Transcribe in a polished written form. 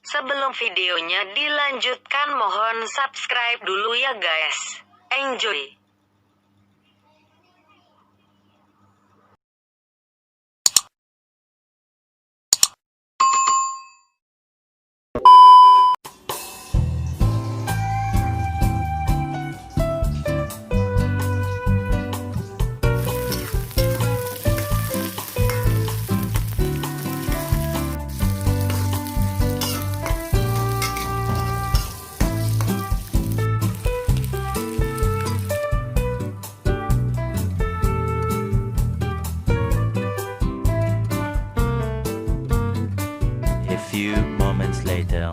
Sebelum videonya dilanjutkan, mohon subscribe dulu ya guys. Enjoy! A few moments later.